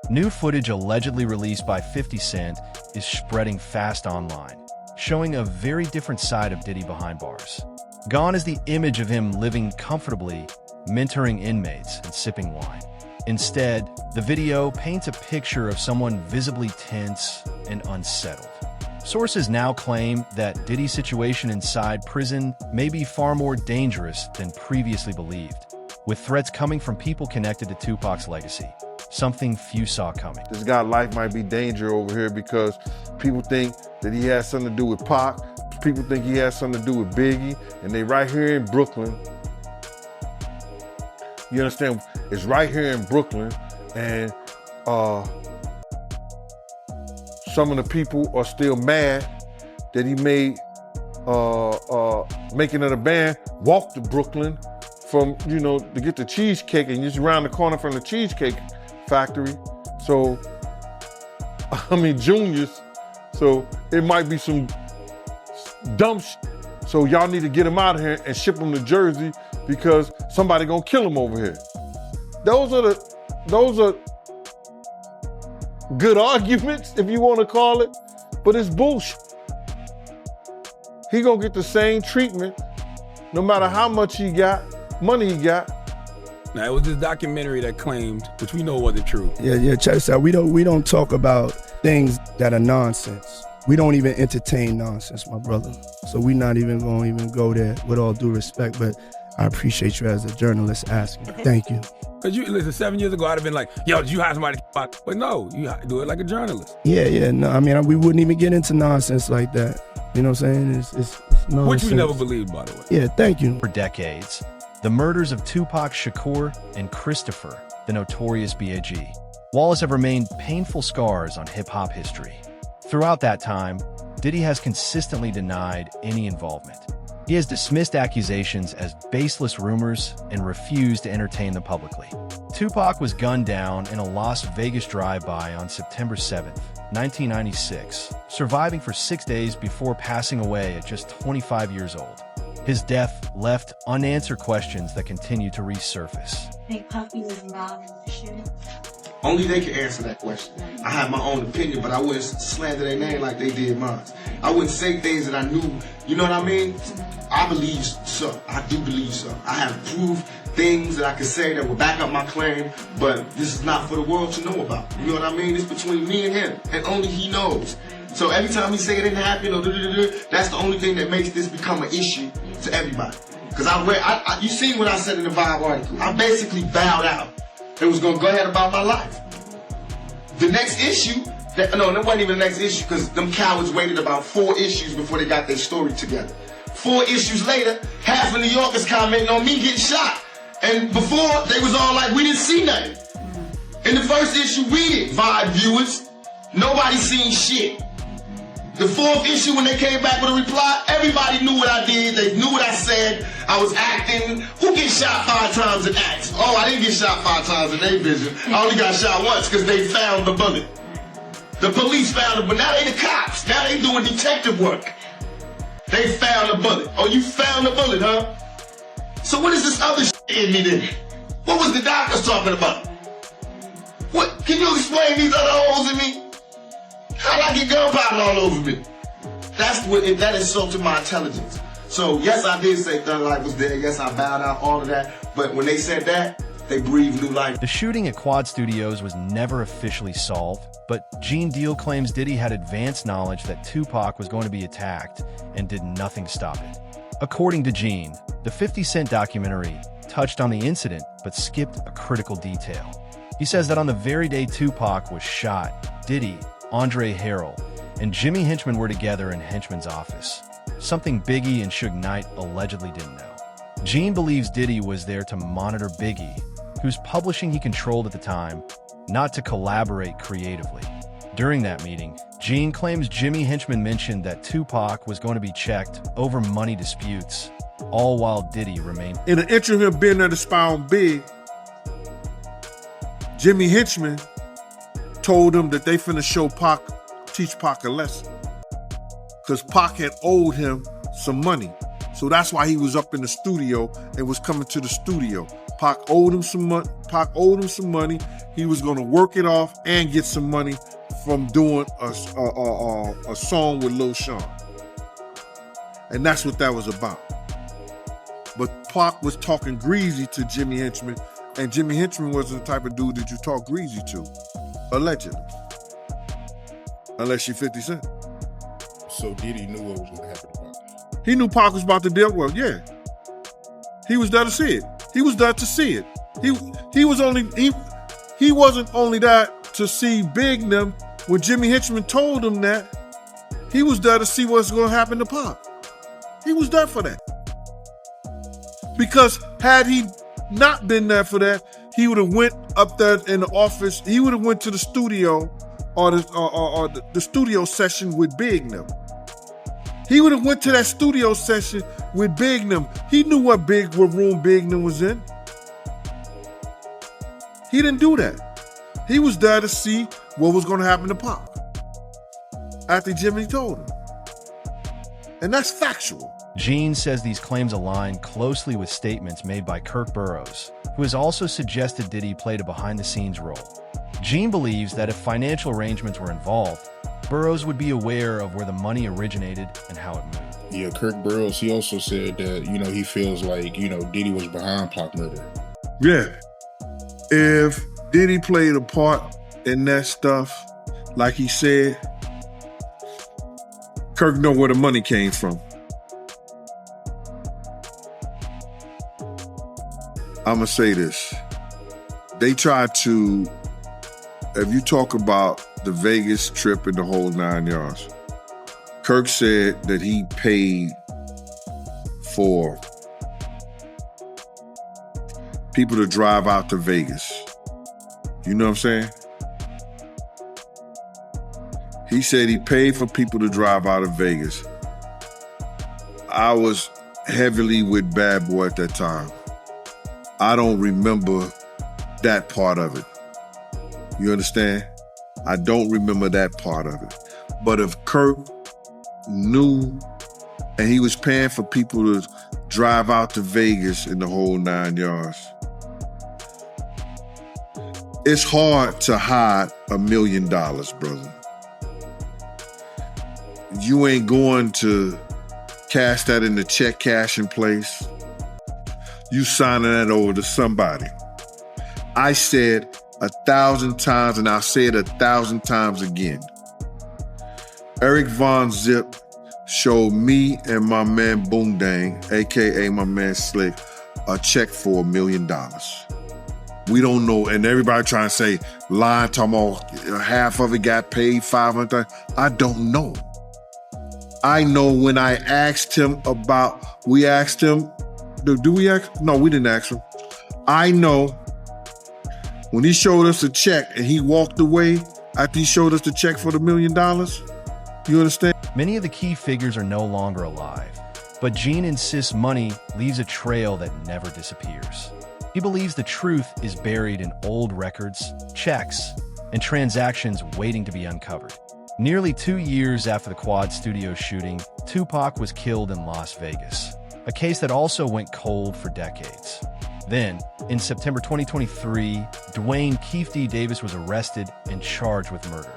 New footage allegedly released by 50 Cent is spreading fast online, showing a very different side of Diddy behind bars. Gone is the image of him living comfortably, mentoring inmates and sipping wine. Instead, the video paints a picture of someone visibly tense and unsettled. Sources now claim that Diddy's situation inside prison may be far more dangerous than previously believed, with threats coming from people connected to Tupac's legacy, something few saw coming. This guy's life might be danger over here because people think that he has something to do with Pac. People think he has something to do with Biggie, and they right here in Brooklyn. You understand? It's right here in Brooklyn, and some of the people are still mad that he made Making It a Band walk to Brooklyn from, to get the cheesecake, and just around the corner from the Cheesecake Factory. So, Junior's. So it might be some dumb So y'all need to get him out of here and ship him to Jersey because somebody gonna kill him over here. Those are good arguments, if you want to call it, but it's bullshit. He gonna get the same treatment no matter how much money he got. Now, it was this documentary that claimed, which we know wasn't true. Yeah, check this out. We don't talk about things that are nonsense. We don't even entertain nonsense, my brother. So we're not even going to go there, with all due respect, but I appreciate you as a journalist asking. Thank you. Because listen, 7 years ago, I'd have been like, yo, did you hire somebody to fuck? But no, you do it like a journalist. Yeah, no, we wouldn't even get into nonsense like that. You know what I'm saying? It's nonsense. Which we never believed, by the way. Yeah, thank you. For decades, the murders of Tupac Shakur and Christopher, the notorious B.I.G., Wallace have remained painful scars on hip-hop history. Throughout that time, Diddy has consistently denied any involvement. He has dismissed accusations as baseless rumors and refused to entertain them publicly. Tupac was gunned down in a Las Vegas drive-by on September 7, 1996, surviving for 6 days before passing away at just 25 years old. His death left unanswered questions that continue to resurface. Think Puffy was involved in the shooting? Only they can answer that question. I have my own opinion, but I wouldn't slander their name like they did mine. I wouldn't say things that I knew, you know what I mean? I believe so. I do believe so. I have proved things that I can say that will back up my claim, but this is not for the world to know about. You know what I mean? It's between me and him, and only he knows. So every time he say it didn't happen, or that's the only thing that makes this become an issue to everybody. Because you seen what I said in the Vibe article. I basically bowed out. It was gonna go ahead about my life. The next issue, that wasn't even the next issue because them cowards waited about 4 issues before they got their story together. 4 issues later, half of New Yorkers commenting on me getting shot. And before, they was all like, we didn't see nothing. In the first issue, we did, Vibe viewers. Nobody seen shit. The 4th issue, when they came back with a reply, everybody knew what I did. They knew what I said. I was acting. Who gets shot 5 times in acts? Oh, I didn't get shot 5 times in their vision. I only got shot once because they found the bullet. The police found it, but now they the cops. Now they doing detective work. They found the bullet. Oh, you found the bullet, huh? So what is this other shit in me then? What was the doctors talking about? What? Can you explain these other holes in me? How'd I get gunpowder all over me? That insulted my intelligence. So yes, I did say Thug Life was there. Yes, I bowed out, all of that. But when they said that, they breathed new life. The shooting at Quad Studios was never officially solved, but Gene Deal claims Diddy had advanced knowledge that Tupac was going to be attacked and did nothing to stop it. According to Gene, the 50 Cent documentary touched on the incident but skipped a critical detail. He says that on the very day Tupac was shot, Diddy, Andre Harrell, and Jimmy Henchman were together in Henchman's office, something Biggie and Suge Knight allegedly didn't know. Gene believes Diddy was there to monitor Biggie, whose publishing he controlled at the time, not to collaborate creatively. During that meeting, Gene claims Jimmy Henchman mentioned that Tupac was going to be checked over money disputes, all while Diddy remained. In the interim of him being there to spy on Big, Jimmy Henchman told him that they finna teach Pac a lesson. Because Pac had owed him some money. So that's why he was up in the studio and was coming to the studio. Pac owed him some money. he was gonna work it off and get some money from doing a song with Lil Sean. And that's what that was about. But Pac was talking greasy to Jimmy Henchman, and Jimmy Henchman was the type of dude that you talk greasy to, allegedly. Unless you're 50 Cent. So Diddy knew what was going to happen to Pac. He knew Pac was about to deal well, yeah. He was there to see it. He was there to see it. He wasn't only there to see Big and them. When Jimmy Henchman told him that, he was there to see what's going to happen to Pac. He was there for that. Because had he not been there for that, he would have went up there in the office. He would have went to the studio or the studio session with Big and them. He would have went to that studio session with Big and them. He knew what room Big and them was in. He didn't do that. He was there to see what was going to happen to Pac after Jimmy told him. And that's factual. Gene says these claims align closely with statements made by Kirk Burroughs, who has also suggested Diddy played a behind-the-scenes role. Gene believes that if financial arrangements were involved, Burroughs would be aware of where the money originated and how it moved. Yeah, Kirk Burroughs, he also said that, he feels like, Diddy was behind Pac murder. Yeah. If Diddy played a part in that stuff, like he said, Kirk know where the money came from. I'm going to say this. They tried to, if you talk about the Vegas trip and the whole 9 yards, Kirk said that he paid for people to drive out to Vegas. You know what I'm saying? He said he paid for people to drive out of Vegas. I was heavily with Bad Boy at that time. I don't remember that part of it. You understand? I don't remember that part of it. But if Kirk knew and he was paying for people to drive out to Vegas in the whole 9 yards, it's hard to hide $1 million, brother. You ain't going to cash that in the check cashing place. You signing that over to somebody. I said 1,000 times, and I'll say it 1,000 times again. Eric Von Zip showed me and my man Boondang, aka my man Slick, a check for $1 million. We don't know, and everybody trying to say, lying, talking about half of it got paid, 500. I don't know. I know when I asked him we asked him, do we ask? No, we didn't ask him. I know when he showed us a check and he walked away after he showed us the check for the $1 million, you understand? Many of the key figures are no longer alive, but Gene insists money leaves a trail that never disappears. He believes the truth is buried in old records, checks, and transactions waiting to be uncovered. Nearly 2 years after the Quad Studio shooting, Tupac was killed in Las Vegas, a case that also went cold for decades. Then, in September 2023, Dwayne Keefe D. Davis was arrested and charged with murder.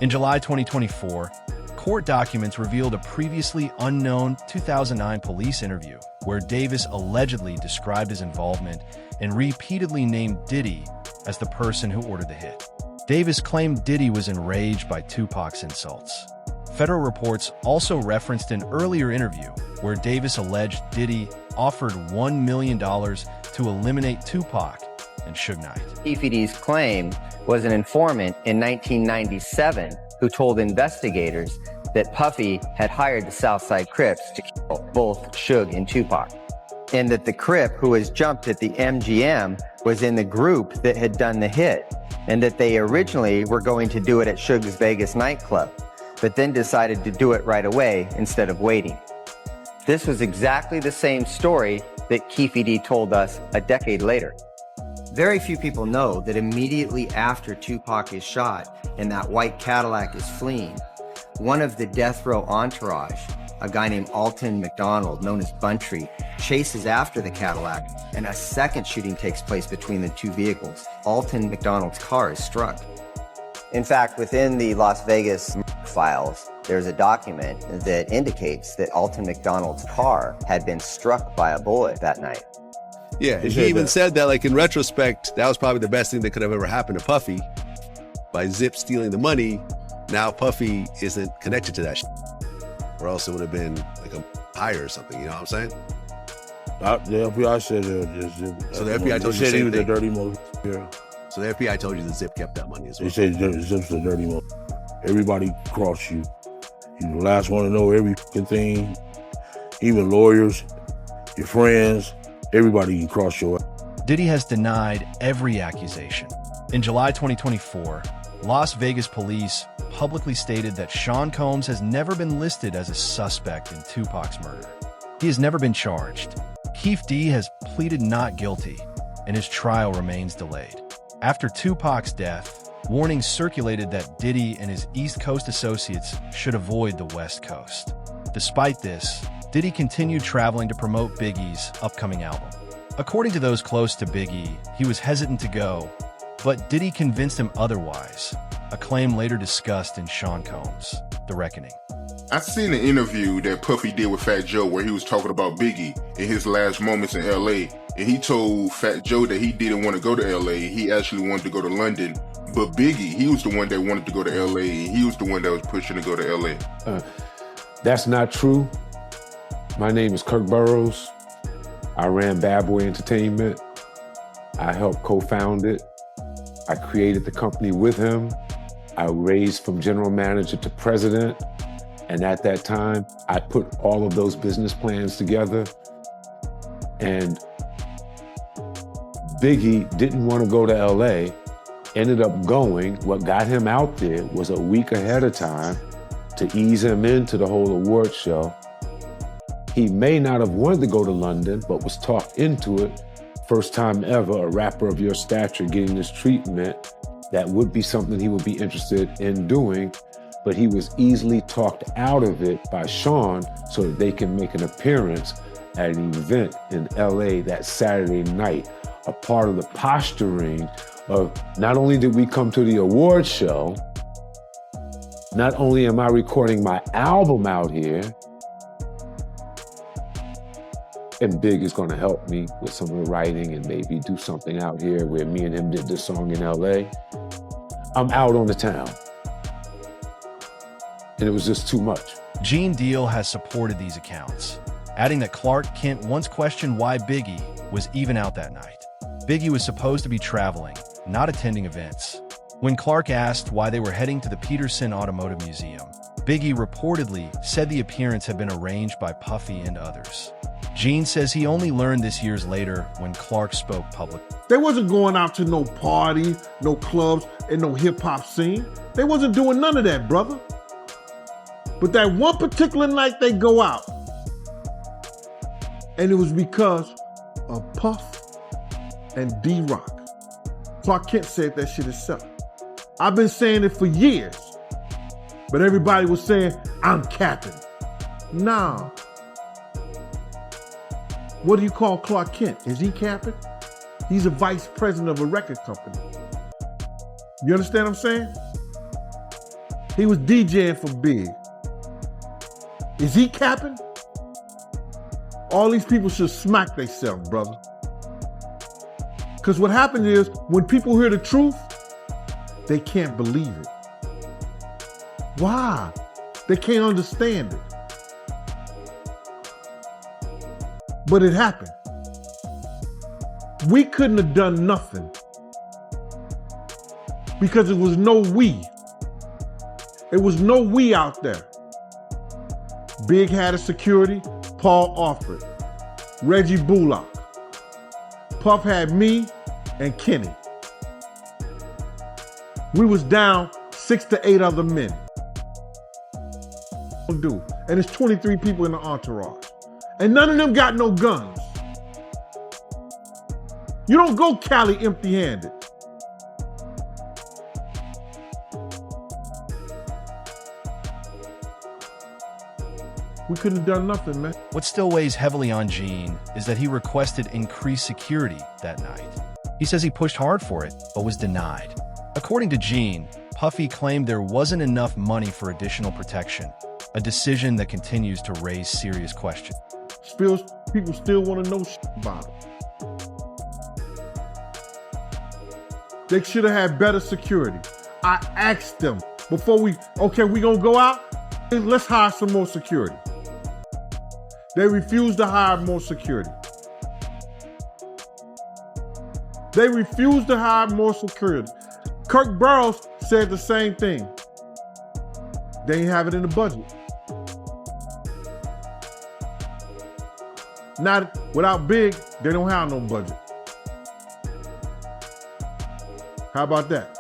In July 2024, court documents revealed a previously unknown 2009 police interview where Davis allegedly described his involvement and repeatedly named Diddy as the person who ordered the hit. Davis claimed Diddy was enraged by Tupac's insults. Federal reports also referenced an earlier interview where Davis alleged Diddy offered $1 million to eliminate Tupac and Suge Knight. Keefe D's claim was an informant in 1997 who told investigators that Puffy had hired the Southside Crips to kill both Suge and Tupac, and that the Crip who was jumped at the MGM was in the group that had done the hit, and that they originally were going to do it at Suge's Vegas nightclub, but then decided to do it right away instead of waiting. This was exactly the same story that Keefe D told us a decade later. Very few people know that immediately after Tupac is shot and that white Cadillac is fleeing, one of the death row entourage a guy named Alton McDonald, known as Buntry, chases after the Cadillac, and a second shooting takes place between the two vehicles. Alton McDonald's car is struck. In fact, within the Las Vegas files, there's a document that indicates that Alton McDonald's car had been struck by a bullet that night. Yeah, he even said that, like, in retrospect, that was probably the best thing that could have ever happened to Puffy. By Zip stealing the money, now Puffy isn't connected to that shit. Or else it would have been like a hire or something, you know what I'm saying? The FBI said that. So the FBI told you the They said he same was a thing. dirty motherfucker. So the FBI told you that Zip kept that money as well. They said Zip's a dirty motherfucker. Everybody crossed you. You're the last one to know every fucking thing. Even lawyers, your friends, everybody can cross your ass. Diddy has denied every accusation. In July 2024, Las Vegas police publicly stated that Sean Combs has never been listed as a suspect in Tupac's murder. He has never been charged. Keefe D has pleaded not guilty, and his trial remains delayed. After Tupac's death, warnings circulated that Diddy and his East Coast associates should avoid the West Coast. Despite this, Diddy continued traveling to promote Biggie's upcoming album. According to those close to Biggie, he was hesitant to go, but Diddy convinced him otherwise, a claim later discussed in Sean Combs' The Reckoning. I seen an interview that Puffy did with Fat Joe where he was talking about Biggie in his last moments in LA. And he told Fat Joe that he didn't want to go to LA. He actually wanted to go to London. But Biggie, he was the one that wanted to go to LA. And he was the one that was pushing to go to LA. That's not true. My name is Kirk Burrows. I ran Bad Boy Entertainment. I helped co-found it. I created the company with him. I raised from general manager to president. And at that time, I put all of those business plans together. And Biggie didn't want to go to LA, ended up going. What got him out there was a week ahead of time to ease him into the whole award show. He may not have wanted to go to London, but was talked into it. First time ever, a rapper of your stature getting this treatment, that would be something he would be interested in doing, but he was easily talked out of it by Sean so that they can make an appearance at an event in LA that Saturday night. A part of the posturing of not only did we come to the award show, not only am I recording my album out here, and Big is gonna help me with some of the writing and maybe do something out here where me and him did this song in LA. I'm out on the town. And it was just too much. Gene Deal has supported these accounts, adding that Clark Kent once questioned why Biggie was even out that night. Biggie was supposed to be traveling, not attending events. When Clark asked why they were heading to the Peterson Automotive Museum, Biggie reportedly said the appearance had been arranged by Puffy and others. Gene says he only learned this years later when Clark spoke publicly. They wasn't going out to no party, no clubs, and no hip-hop scene. They wasn't doing none of that, brother. But that one particular night they go out, and it was because of Puff and D-Rock. Clark Kent said that shit himself. I've been saying it for years, but everybody was saying, I'm capping. Nah. What do you call Clark Kent? Is he capping? He's a vice president of a record company. You understand what I'm saying? He was DJing for Big. Is he capping? All these people should smack themselves, brother. Because what happens is, when people hear the truth, they can't believe it. Why? They can't understand it. But it happened. We couldn't have done nothing because it was no we. It was no we out there. Big had a security, Paul Alfred, Reggie Bullock. Puff had me and Kenny. We was down 6 to 8 other men. And it's 23 people in the entourage. And none of them got no guns. You don't go Cali empty-handed. We couldn't have done nothing, man. What still weighs heavily on Gene is that he requested increased security that night. He says he pushed hard for it, but was denied. According to Gene, Puffy claimed there wasn't enough money for additional protection, a decision that continues to raise serious questions. People still want to know about him. They should have had better security. I asked them before we gonna go out, let's hire some more security. They refused to hire more security. Kirk Burrows said the same thing. They didn't have it in the budget. Not without Big, they don't have no budget. How about that?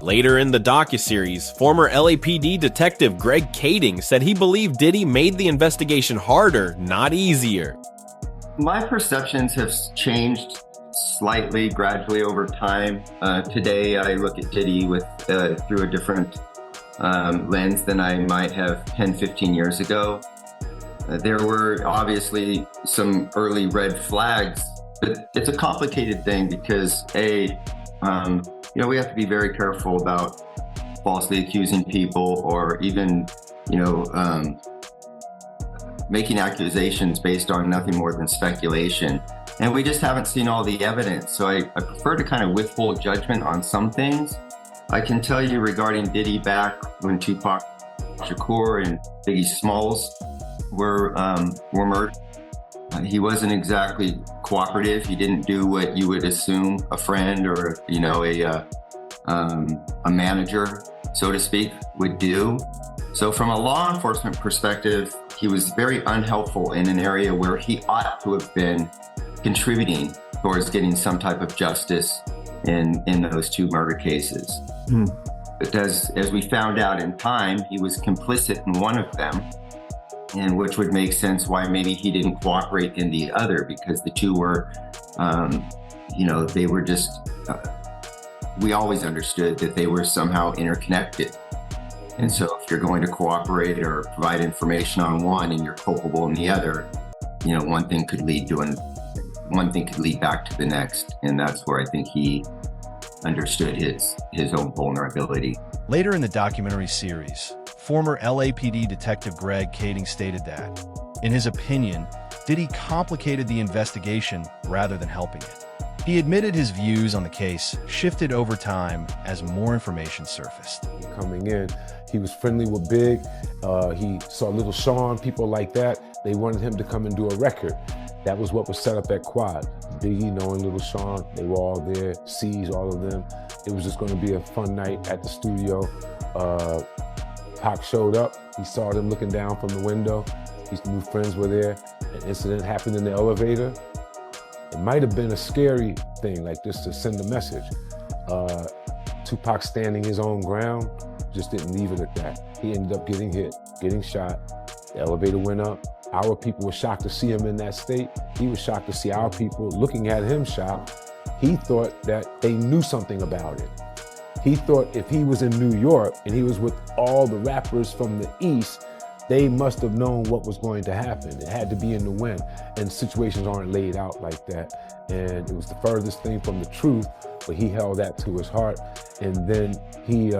Later in the docuseries, former LAPD detective Greg Kading said he believed Diddy made the investigation harder, not easier. My perceptions have changed slightly, gradually over time. Today, I look at Diddy through a different lens than I might have 10, 15 years ago. There were obviously some early red flags, but it's a complicated thing because we have to be very careful about falsely accusing people or even, making accusations based on nothing more than speculation. And we just haven't seen all the evidence. So I prefer to kind of withhold judgment on some things. I can tell you regarding Diddy back when Tupac Shakur and Biggie Smalls were murdered. He wasn't exactly cooperative. He didn't do what you would assume a friend or, a manager, so to speak, would do. So from a law enforcement perspective, he was very unhelpful in an area where he ought to have been contributing towards getting some type of justice in those two murder cases. But as we found out in time, he was complicit in one of them, and which would make sense why maybe he didn't cooperate in the other, because the two were, they were just, we always understood that they were somehow interconnected. And so if you're going to cooperate or provide information on one and you're culpable in the other, one thing could lead back to the next. And that's where I think he understood his own vulnerability. Later in the documentary series, former LAPD detective Greg Kading stated that, in his opinion, Diddy complicated the investigation rather than helping it. He admitted his views on the case shifted over time as more information surfaced. Coming in, he was friendly with Big. He saw Little Sean, people like that. They wanted him to come and do a record. That was what was set up at Quad. Biggie knowing Little Sean, they were all there, C's, all of them. It was just going to be a fun night at the studio. Pac showed up. He saw them looking down from the window. His new friends were there. An incident happened in the elevator. It might have been a scary thing, like just to send a message. Tupac standing his own ground, just didn't leave it at that. He ended up getting hit, getting shot. The elevator went up. Our people were shocked to see him in that state. He was shocked to see our people looking at him shot. He thought that they knew something about it. He thought if he was in New York and he was with all the rappers from the East, they must have known what was going to happen. It had to be in the wind, and situations aren't laid out like that. And it was the furthest thing from the truth, but he held that to his heart. And then he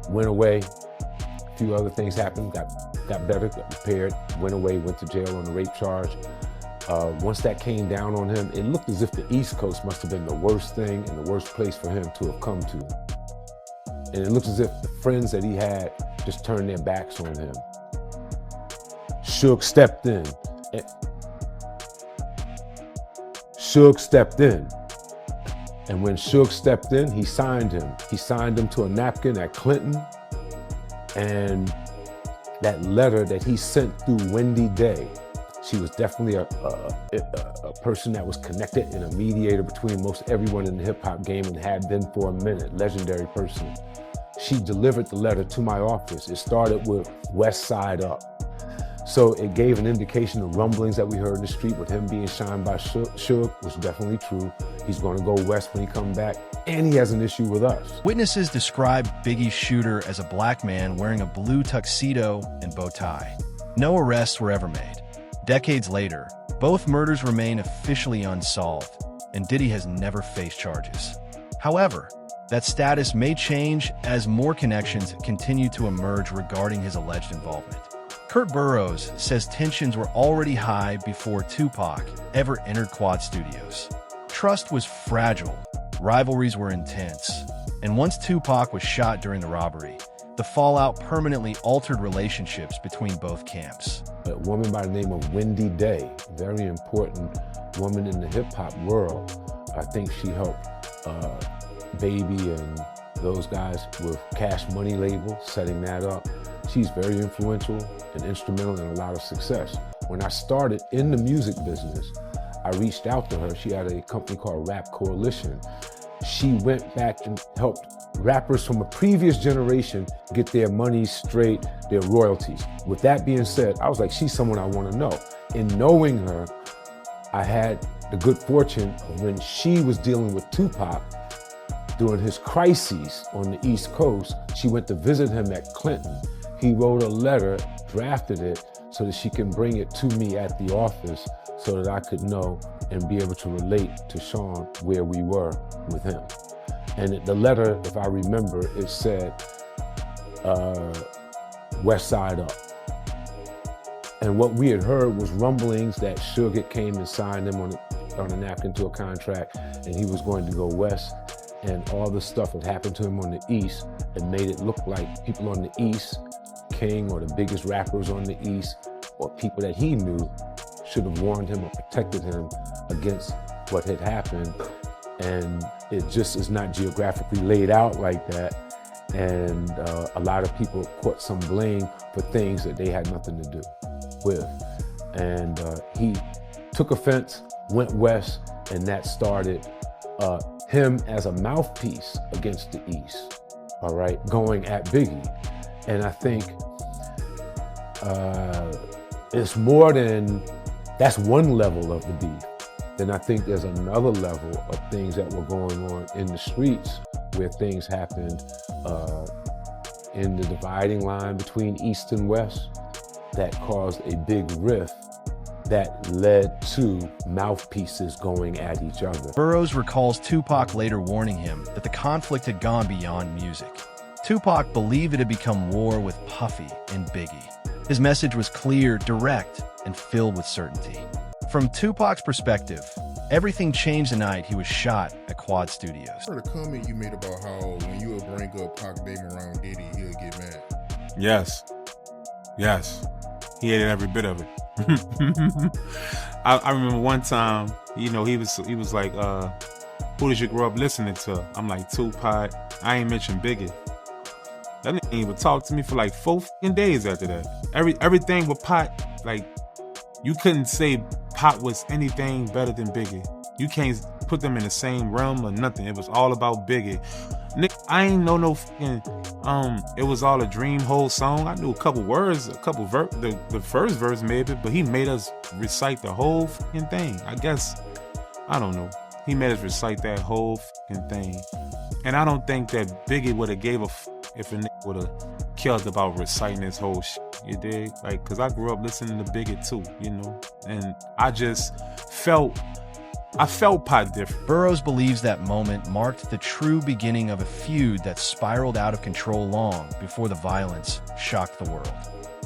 went away. A few other things happened, got better, got repaired, went away, went to jail on a rape charge. Once that came down on him, it looked as if the East Coast must have been the worst thing and the worst place for him to have come to. And it looked as if the friends that he had just turned their backs on him. Suge stepped in. And when Suge stepped in, he signed him. He signed him to a napkin at Clinton. And that letter that he sent through Wendy Day, she was definitely a person that was connected and a mediator between most everyone in the hip hop game and had been for a minute, legendary person. She delivered the letter to my office. It started with West Side Up. So it gave an indication of rumblings that we heard in the street with him being shined by Suge was definitely true. He's going to go west when he comes back, and he has an issue with us. Witnesses described Biggie's shooter as a black man wearing a blue tuxedo and bow tie. No arrests were ever made. Decades later, both murders remain officially unsolved, and Diddy has never faced charges. However, that status may change as more connections continue to emerge regarding his alleged involvement. Kurt Burrows says tensions were already high before Tupac ever entered Quad Studios. Trust was fragile, rivalries were intense, and once Tupac was shot during the robbery, the fallout permanently altered relationships between both camps. A woman by the name of Wendy Day, very important woman in the hip-hop world. I think she helped Baby and those guys with Cash Money label, setting that up. She's very influential and instrumental in a lot of success. When I started in the music business, I reached out to her. She had a company called Rap Coalition. She went back and helped rappers from a previous generation get their money straight, their royalties. With that being said, I was like, she's someone I want to know. In knowing her, I had the good fortune of when she was dealing with Tupac during his crises on the East Coast, she went to visit him at Clinton. He wrote a letter, drafted it, so that she can bring it to me at the office so that I could know and be able to relate to Sean where we were with him. And the letter, if I remember, it said, West Side Up. And what we had heard was rumblings that Suge came and signed him on a napkin to a contract, and he was going to go west. And all the stuff that happened to him on the East and made it look like people on the East, King or the biggest rappers on the East, or people that he knew should have warned him or protected him against what had happened. And it just is not geographically laid out like that. And a lot of people put some blame for things that they had nothing to do with. And he took offense, went west, and that started him as a mouthpiece against the East, all right, going at Biggie. And I think it's more than, that's one level of the beef. Then I think there's another level of things that were going on in the streets where things happened in the dividing line between East and West that caused a big rift that led to mouthpieces going at each other. Burrows recalls Tupac later warning him that the conflict had gone beyond music. Tupac believed it had become war with Puffy and Biggie. His message was clear, direct, and filled with certainty. From Tupac's perspective, everything changed the night he was shot at Quad Studios. I heard a comment you made about how when you would bring up Pac name around Diddy, he'll get mad. Yes. He hated every bit of it. I remember one time, he was like, who did you grow up listening to? I'm like, Tupac. I ain't mentioned Biggie. That nigga didn't even talk to me for like 4 days after that. Everything with Pac, like, you couldn't say Pac was anything better than Biggie. You can't put them in the same realm or nothing. It was all about Biggie. Nick, I ain't know no fucking, it was all a dream whole song. I knew a couple words, the first verse maybe, but he made us recite the whole fucking thing. I guess, I don't know. He made us recite that whole fucking thing. And I don't think that Biggie would have gave a if a nigga would have killed about reciting this whole shit, you dig? Like, cause I grew up listening to Biggie too, and I just felt Pac different. Burrows believes that moment marked the true beginning of a feud that spiraled out of control long before the violence shocked the world.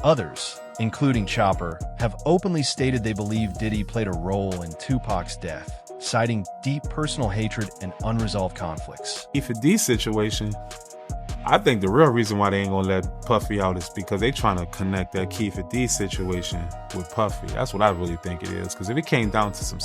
Others, including Chopper, have openly stated they believe Diddy played a role in Tupac's death, citing deep personal hatred and unresolved conflicts. For this situation, I think the real reason why they ain't gonna let Puffy out is because they trying to connect that Keith D situation with Puffy. That's what I really think it is. Because if it came down to some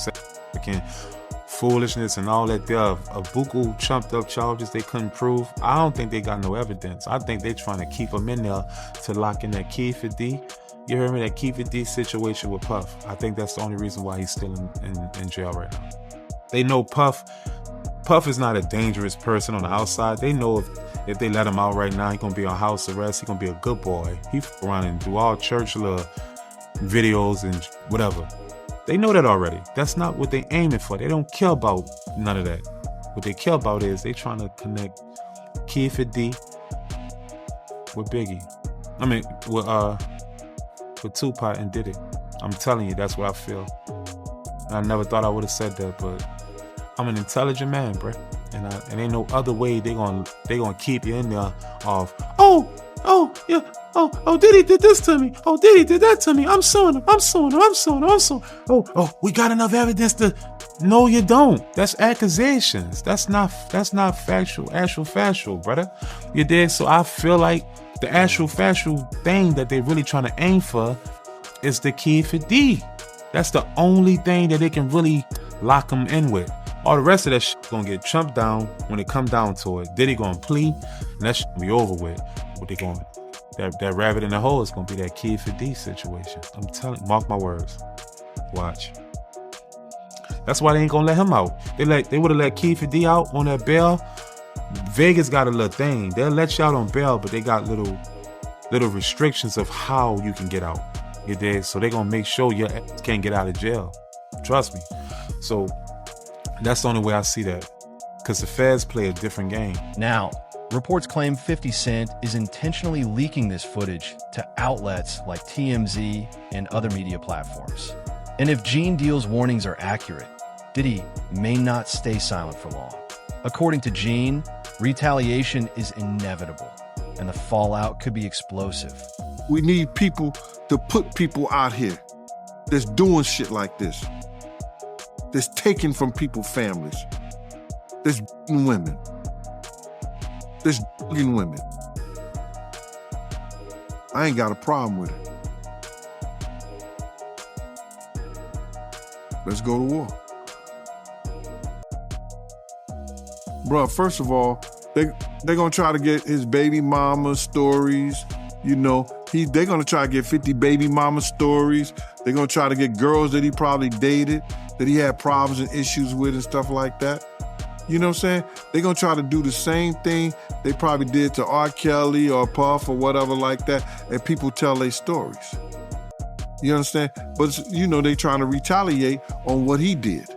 foolishness and all that, there are a buku chumped up charges they couldn't prove. I don't think they got no evidence. I think they trying to keep him in there to lock in that Keith D. You heard me? That Keith D situation with Puff. I think that's the only reason why he's still in jail right now. They know Puff is not a dangerous person on the outside. They know if they let him out right now, he's gonna be on house arrest. He's gonna be a good boy. He around and do all church videos and whatever. They know that already. That's not what they aiming for. They don't care about none of that. What they care about is they trying to connect Keith D with Biggie. I mean, with for Tupac and Diddy. I'm telling you, that's what I feel. And I never thought I would have said that, but I'm an intelligent man, bro. And ain't no other way they gonna keep you in there of, Diddy did this to me. Oh, Diddy did that to me. I'm suing him. Oh, we got enough evidence to. No, you don't. That's accusations. That's not factual, brother. You did. So I feel like the factual thing that they really trying to aim for is the kid for D. That's the only thing that they can really lock him in with. All the rest of that shit gonna get chumped down when it come down to it. Diddy gonna plea, and that shit gonna be over with. What they going? That rabbit in the hole is gonna be that kid for D situation. I'm telling you, mark my words. Watch. That's why they ain't gonna let him out. They would have let Kid for D out on that bail. Vegas got a little thing. They'll let you out on bail, but they got little restrictions of how you can get out. You did. So they gonna make sure your ass can't get out of jail. Trust me. So that's the only way I see that. Because the feds play a different game. Now, reports claim 50 Cent is intentionally leaking this footage to outlets like TMZ and other media platforms. And if Gene Deal's warnings are accurate, Diddy may not stay silent for long. According to Gene, retaliation is inevitable, and the fallout could be explosive. We need people to put people out here that's doing shit like this, that's taking from people's families, that's beating women, that's drugging women. I ain't got a problem with it. Let's go to war. Bruh, first of all, they're gonna try to get his baby mama stories. You know, they're gonna try to get 50 baby mama stories. They're gonna try to get girls that he probably dated, that he had problems and issues with and stuff like that. You know what I'm saying? They're gonna try to do the same thing they probably did to R. Kelly or Puff or whatever like that, and people tell their stories. You understand? But, you know, they trying to retaliate on what he did.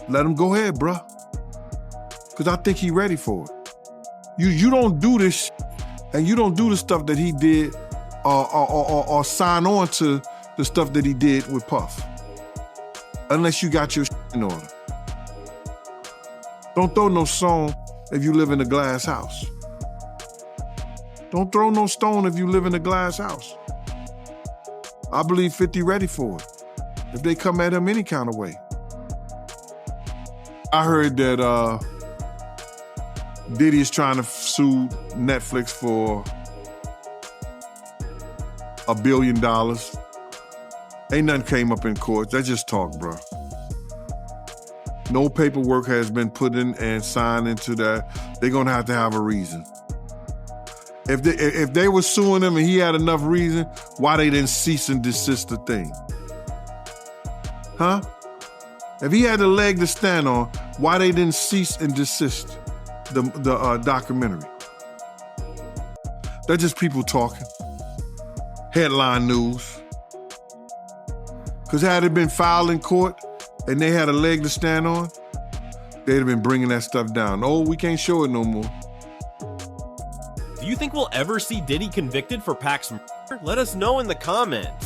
Let him go ahead, bruh. Because I think he ready for it. You don't do this and you don't do the stuff that he did or sign on to the stuff that he did with Puff. Unless you got your in order. Don't throw no stone if you live in a glass house. Don't throw no stone if you live in a glass house. I believe 50 ready for it. If they come at him any kind of way. I heard that Diddy is trying to sue Netflix for $1 billion. Ain't nothing came up in court. That's just talk, bro. No paperwork has been put in and signed into that. They're gonna have to have a reason. If they were suing him and he had enough reason, why they didn't cease and desist the thing? Huh? If he had a leg to stand on, why they didn't cease and desist the documentary? That's just people talking. Headline news. Because had it been filed in court and they had a leg to stand on, they'd have been bringing that stuff down. Oh, we can't show it no more. Do you think we'll ever see Diddy convicted for Pac's murder? Let us know in the comments.